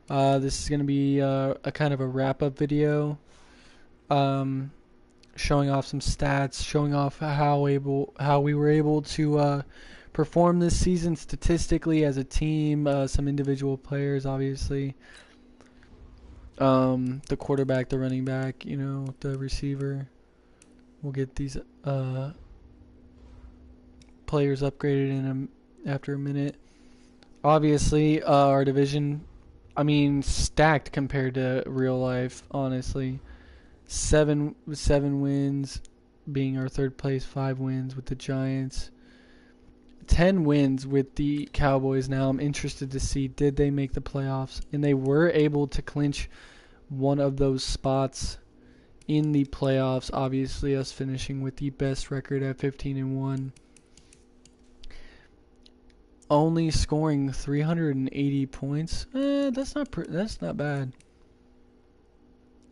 This is going to be a kind of a wrap-up video, showing off some stats, showing off how we were able to perform this season statistically as a team, some individual players, obviously, the quarterback, the running back, the receiver. We'll get these players upgraded after a minute. Obviously, our division, stacked compared to real life, honestly. Seven wins being our third place, 5 wins with the Giants, 10 wins with the Cowboys. Now I'm interested to see, did they make the playoffs? And they were able to clinch one of those spots in the playoffs. Obviously, us finishing with the best record at 15-1. Only scoring 380 points. That's not bad.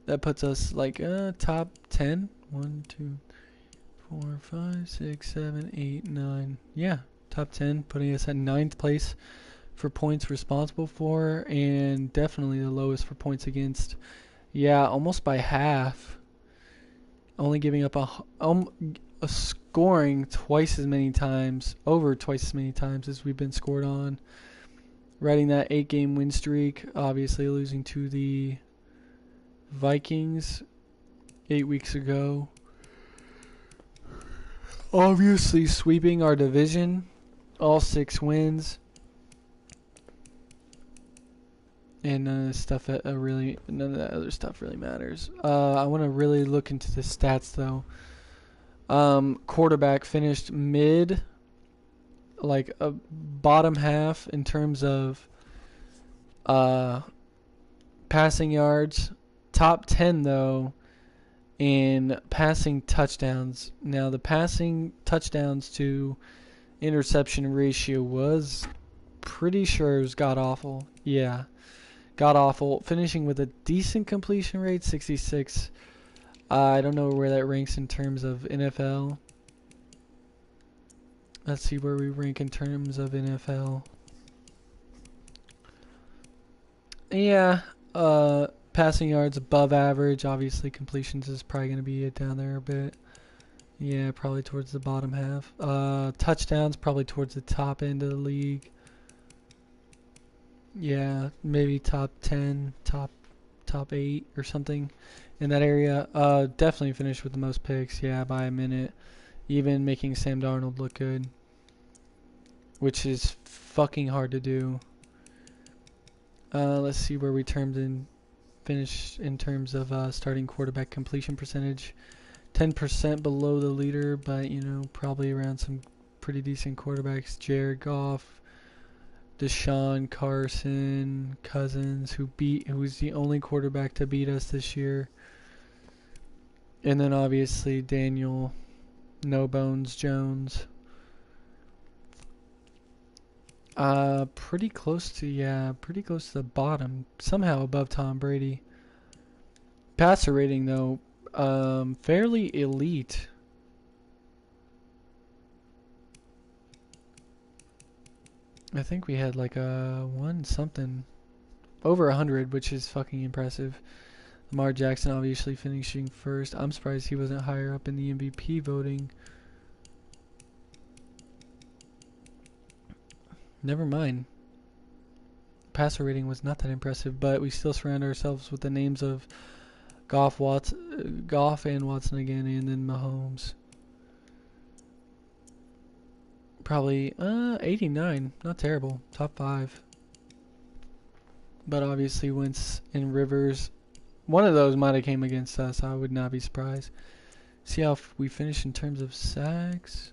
That puts us like top 10. 1, 2, 4, 5, 6, 7, 8, 9. Yeah, top 10, putting us at 9th place for points responsible for, and definitely the lowest for points against. Yeah, almost by half. Only giving up a scoring twice as many times, over twice as many times as we've been scored on. Riding that 8-game win streak, obviously losing to the Vikings 8 weeks ago. Obviously sweeping our division, all 6 wins. And none of that other stuff really matters. I want to really look into the stats though. Quarterback finished mid, like a bottom half in terms of passing yards. Top 10 though in passing touchdowns. Now the passing touchdowns to interception ratio was pretty sure it was god awful. Yeah. God awful. Finishing with a decent completion rate, 66. I don't know where that ranks in terms of NFL. Let's see where we rank in terms of NFL. Yeah, passing yards above average. Obviously, completions is probably going to be down there a bit. Yeah, probably towards the bottom half. Touchdowns probably towards the top end of the league. Yeah, maybe top 10, top 8 or something in that area. Definitely finished with the most picks, yeah, by a minute. Even making Sam Darnold look good, which is fucking hard to do. Let's see where we finished in terms of starting quarterback completion percentage. 10% below the leader, but probably around some pretty decent quarterbacks. Jared Goff, Deshaun, Carson, Cousins, who was the only quarterback to beat us this year. And then obviously Daniel No Bones Jones. Pretty close to the bottom. Somehow above Tom Brady. Passer rating though, fairly elite. I think we had like a 1 something over 100, which is fucking impressive. Lamar Jackson obviously finishing first. I'm surprised he wasn't higher up in the MVP voting. Never mind. Passer rating was not that impressive, but we still surround ourselves with the names of Goff and Watson again, and then Mahomes. Probably 89, not terrible, top 5. But obviously Wentz and Rivers, one of those might have came against us. I would not be surprised. See how we finish in terms of sacks.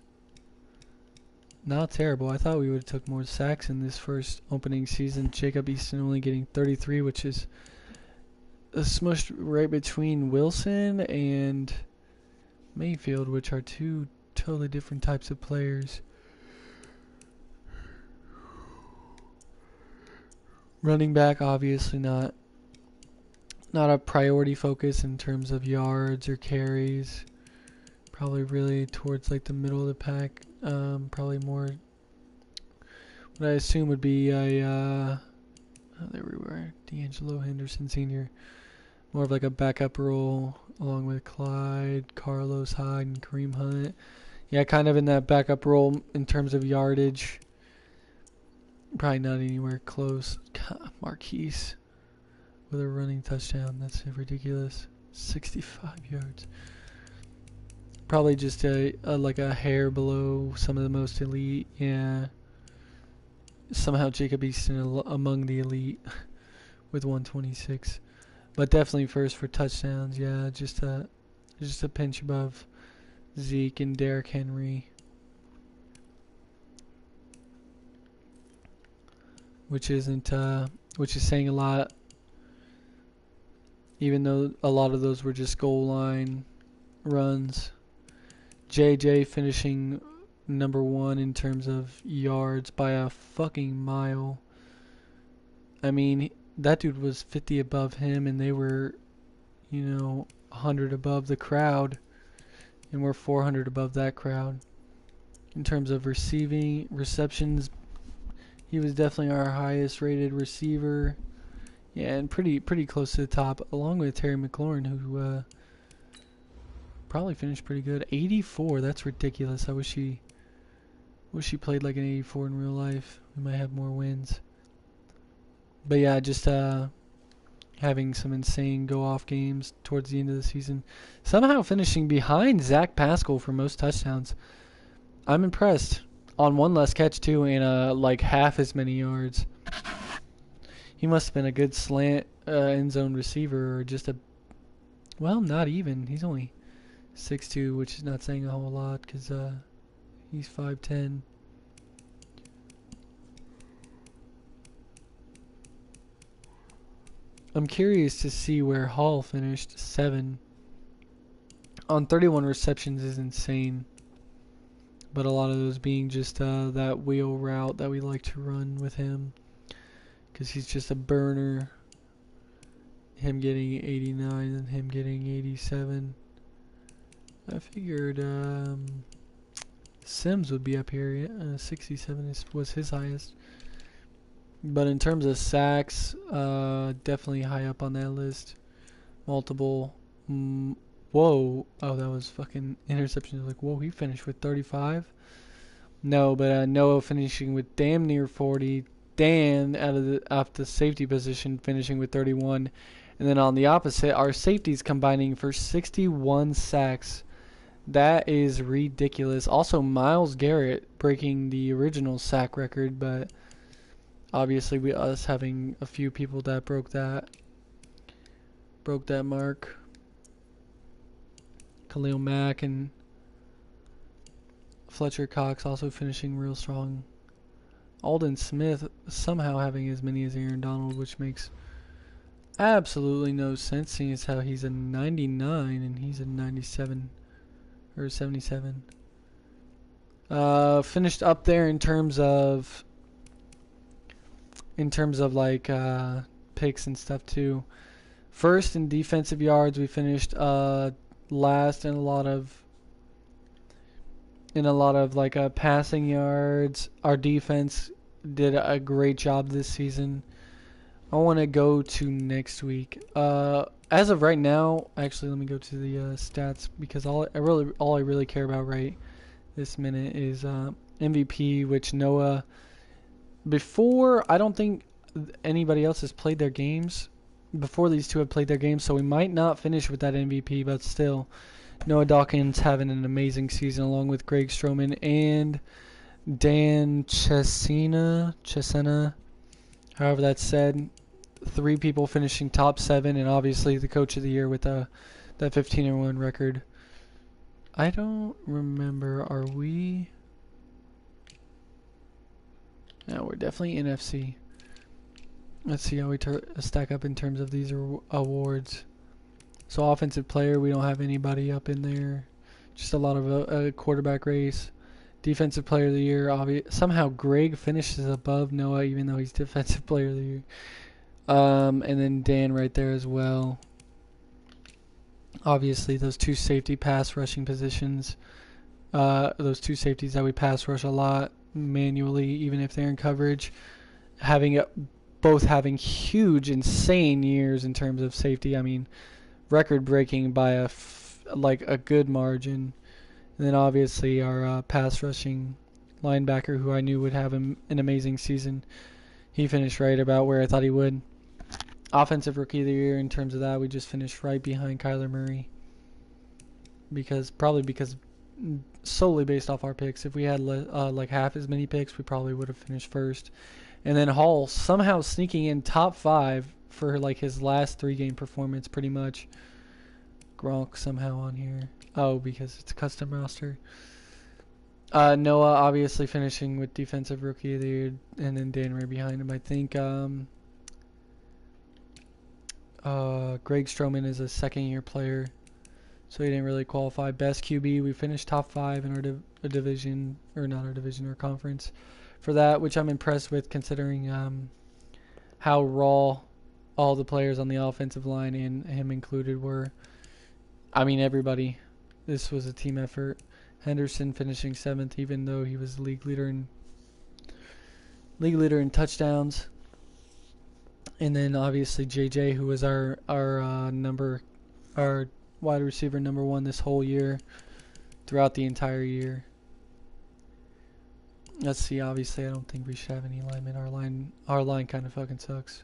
Not terrible. I thought we would have took more sacks in this first opening season. Jacob Easton only getting 33, which is smushed right between Wilson and Mayfield, which are 2 totally different types of players. Running back, obviously not a priority focus in terms of yards or carries. Probably really towards like the middle of the pack. Probably more what I assume would be a Oh, there we were. D'Angelo Henderson Sr. More of like a backup role along with Clyde, Carlos Hyde, and Kareem Hunt. Yeah, kind of in that backup role in terms of yardage. Probably not anywhere close. God, Marquise with a running touchdown. That's ridiculous. 65 yards. Probably just like a hair below some of the most elite. Yeah. Somehow Jacob Easton among the elite with 126. But definitely first for touchdowns. Yeah, just a pinch above Zeke and Derrick Henry. Which is saying a lot, even though a lot of those were just goal line runs. JJ finishing number 1 in terms of yards by a fucking mile. I mean, that dude was 50 above him, and they were, 100 above the crowd, and we're 400 above that crowd. In terms of receptions, he was definitely our highest rated receiver. Yeah, and pretty close to the top, along with Terry McLaurin, who probably finished pretty good. 84, that's ridiculous. I wish he played like an 84 in real life. We might have more wins. But yeah, just having some insane go-off games towards the end of the season. Somehow finishing behind Zach Pascal for most touchdowns. I'm impressed. On one less catch, too, and like half as many yards. He must have been a good slant end zone receiver, or just well, not even. He's only 6'2", which is not saying a whole lot, because he's 5'10". I'm curious to see where Hall finished. 7 on 31 receptions is insane. But a lot of those being just that wheel route that we like to run with him. Because he's just a burner. Him getting 89 and him getting 87. I figured Sims would be up here. Yeah, 67 was his highest. But in terms of sacks, definitely high up on that list. Multiple. Whoa. Oh, that was fucking interceptions. Like, whoa, he finished with 35? No, but Noah finishing with damn near 40. Dan off the safety position finishing with 31. And then on the opposite, our safeties combining for 61 sacks. That is ridiculous. Also, Myles Garrett breaking the original sack record, but obviously us having a few people that broke that mark. Khalil Mack and Fletcher Cox also finishing real strong. Aldon Smith somehow having as many as Aaron Donald, which makes absolutely no sense, seeing as how he's a 99 and he's a 97 or 77. Finished up there in terms of like picks and stuff too. First in defensive yards, we finished last in a lot of like passing yards. Our defense did a great job this season. I want to go to next week. As of right now, actually, let me go to the stats, because all I really care about right this minute is MVP, which Noah. Before, I don't think anybody else has played their games. Before these two have played their games, so we might not finish with that MVP, but still, Noah Dawkins having an amazing season along with Greg Stroman and Dan Cesena, however that's said. 3 people finishing top 7, and obviously the coach of the year with that 15-1 record. I don't remember. Are we? No, we're definitely NFC. Let's see how we stack up in terms of these awards. So offensive player, we don't have anybody up in there. Just a lot of a quarterback race. Defensive player of the year, somehow Greg finishes above Noah, even though he's defensive player of the year. And then Dan right there as well. Obviously, those 2 safety pass rushing positions. Those 2 safeties that we pass rush a lot manually, even if they're in coverage. Having both having huge, insane years in terms of safety. I mean, record-breaking by a good margin. And then obviously our pass rushing linebacker, who I knew would have an amazing season. He finished right about where I thought he would. Offensive Rookie of the Year, in terms of that, we just finished right behind Kyler Murray. Probably because solely based off our picks. If we had like half as many picks, we probably would have finished first. And then Hall somehow sneaking in top 5 for like his last 3-game performance, pretty much. Gronk somehow on here. Oh, because it's a custom roster. Noah obviously finishing with Defensive Rookie of the Year, and then Dan right behind him. I think Greg Stroman is a second-year player, so he didn't really qualify. Best QB, we finished top 5 in our division, or not our division, our conference for that, which I'm impressed with considering how raw all the players on the offensive line, and him included, were. I mean, everybody. This was a team effort. Henderson finishing 7th, even though he was league leader in touchdowns. And then obviously JJ, who was our wide receiver number 1 this whole year, throughout the entire year. Let's see. Obviously, I don't think we should have any linemen. Our line kind of fucking sucks.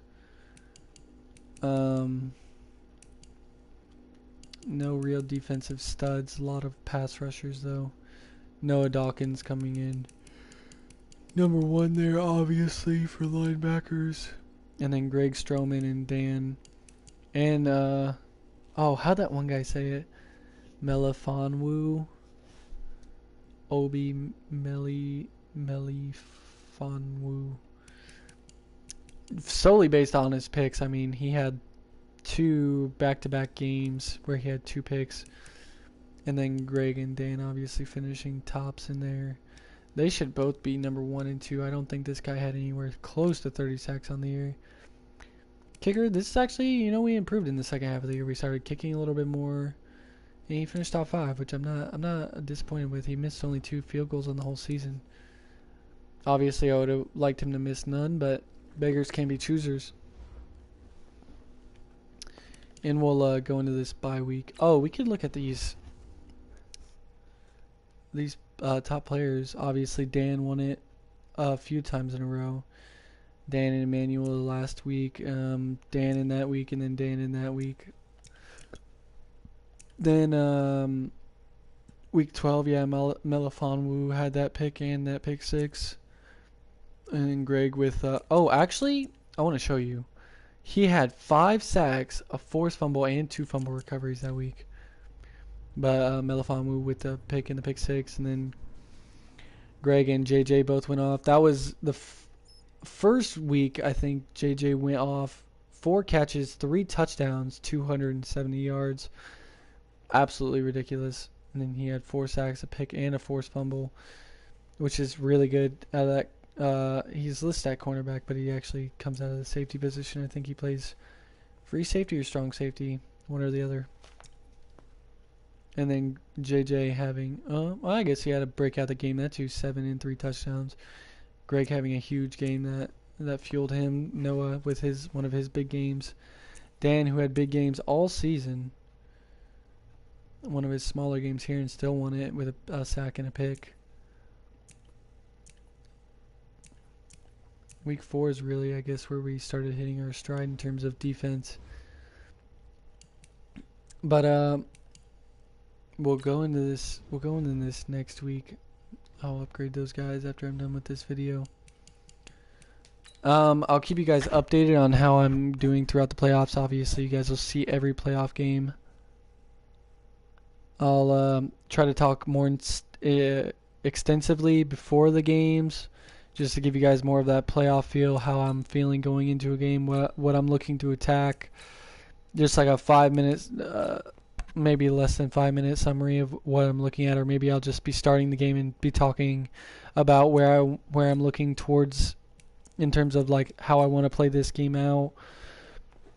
No real defensive studs. A lot of pass rushers, though. Noah Dawkins coming in. Number 1 there, obviously, for linebackers. And then Greg Stroman and Dan. And, how'd that one guy say it? Melifonwu. Obi Melifonwu. Solely based on his picks. I mean, he had 2 back-to-back games where he had 2 picks, and then Greg and Dan obviously finishing tops in there. They should both be number 1 and 2. I don't think this guy had anywhere close to 30 sacks on the year. Kicker, this is actually, we improved in the second half of the year. We started kicking a little bit more, and he finished top 5, which I'm not disappointed with. He missed only 2 field goals on the whole season. Obviously, I would have liked him to miss none, but beggars can be choosers. And we'll go into this bye week. Oh, we could look at these top players. Obviously, Dan won it a few times in a row. Dan and Emmanuel last week. Dan in that week, and then Dan in that week. Then week 12, yeah, Melifonwu had that pick and that pick 6. And Greg with... actually, I want to show you. He had 5 sacks, a forced fumble, and 2 fumble recoveries that week. But Melifonwu with the pick and the pick 6, and then Greg and JJ both went off. That was the first week, I think JJ went off. 4 catches, 3 touchdowns, 270 yards. Absolutely ridiculous. And then he had 4 sacks, a pick, and a forced fumble, which is really good out of that. He's listed at cornerback, but he actually comes out of the safety position. I think he plays free safety or strong safety, one or the other. And then JJ having, I guess he had a breakout the game. That too, 7 and 3 touchdowns. Greg having a huge game that fueled him. Noah with one of his big games. Dan, who had big games all season. One of his smaller games here and still won it with a sack and a pick. Week 4 is really, I guess, where we started hitting our stride in terms of defense. But we'll go into this next week. I'll upgrade those guys after I'm done with this video. I'll keep you guys updated on how I'm doing throughout the playoffs. Obviously, you guys will see every playoff game. I'll try to talk more extensively before the games, just to give you guys more of that playoff feel, how I'm feeling going into a game, what I'm looking to attack. Just like a 5 minutes, maybe less than 5 minute summary of what I'm looking at, or maybe I'll just be starting the game and be talking about where I'm looking towards in terms of like how I want to play this game out,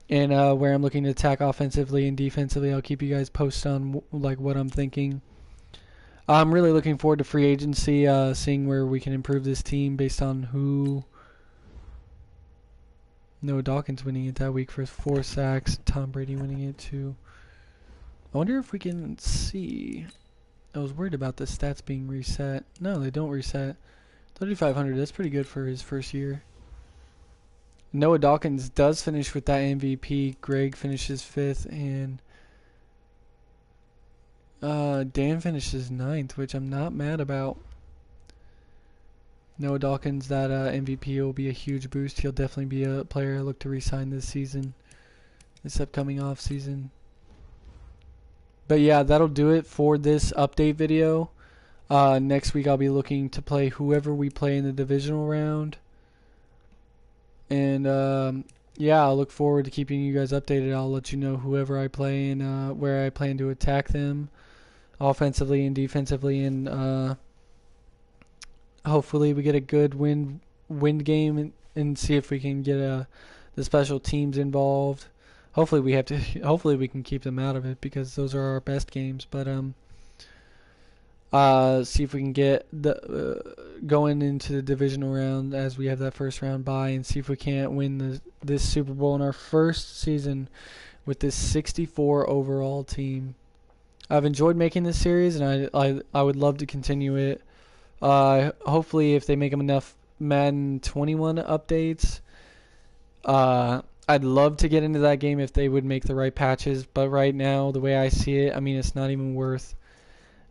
and where I'm looking to attack offensively and defensively. I'll keep you guys posted on like what I'm thinking. I'm really looking forward to free agency, seeing where we can improve this team based on who Noah Dawkins winning it that week for 4 sacks. Tom Brady winning it too. I wonder if we can see. I was worried about the stats being reset. No, they don't reset. 3,500, that's pretty good for his first year. Noah Dawkins does finish with that MVP. Greg finishes 5th, and Dan finishes 9th, which I'm not mad about. Noah Dawkins, that MVP will be a huge boost. He'll definitely be a player I look to re-sign this season, this upcoming off season. But yeah, that'll do it for this update video. Next week I'll be looking to play whoever we play in the divisional round. And yeah, I'll look forward to keeping you guys updated. I'll let you know whoever I play and where I plan to attack them offensively and defensively, and hopefully we get a good win game and see if we can get the special teams involved. Hopefully we can keep them out of it, because those are our best games. But see if we can get going into the divisional round, as we have that first round bye, and see if we can't win this Super Bowl in our first season with this 64 overall team. I've enjoyed making this series, and I would love to continue it. Hopefully, if they make them enough Madden 21 updates, I'd love to get into that game if they would make the right patches. But right now, the way I see it, I mean, it's not even worth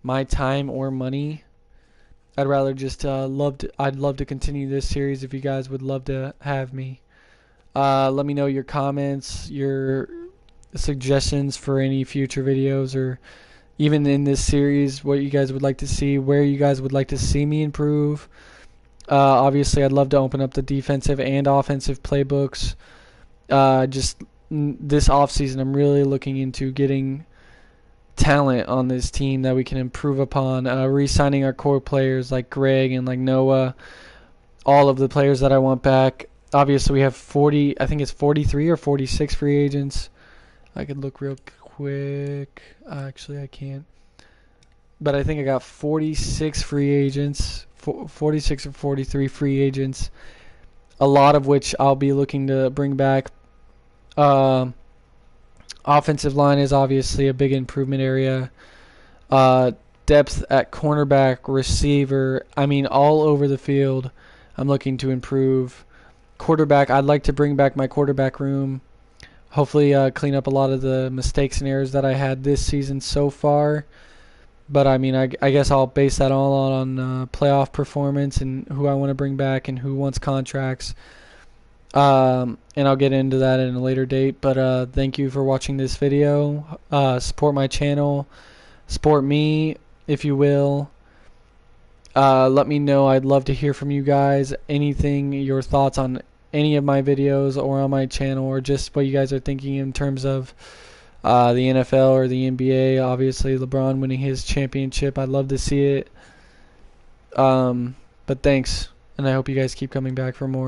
my time or money. I'd rather just I'd love to continue this series if you guys would love to have me. Let me know your comments, your suggestions for any future videos, or even in this series, what you guys would like to see, where you guys would like to see me improve. Obviously, I'd love to open up the defensive and offensive playbooks. Just this offseason, I'm really looking into getting talent on this team that we can improve upon, re-signing our core players like Greg and like Noah, all of the players that I want back. Obviously, we have 43 or 46 free agents. I could look real quick. Actually, I can't. But I think I got 46 free agents, 46 or 43 free agents, a lot of which I'll be looking to bring back. Offensive line is obviously a big improvement area. Depth at cornerback, receiver, I mean, all over the field, I'm looking to improve. Quarterback, I'd like to bring back my quarterback room. Hopefully clean up a lot of the mistakes and errors that I had this season so far. But, I mean, I guess I'll base that all on playoff performance and who I want to bring back and who wants contracts. And I'll get into that in a later date. But thank you for watching this video. Support my channel. Support me, if you will. Let me know. I'd love to hear from you guys. Anything, your thoughts on any of my videos or on my channel, or just what you guys are thinking in terms of the NFL or the NBA. Obviously, LeBron winning his championship. I'd love to see it. But thanks, and I hope you guys keep coming back for more.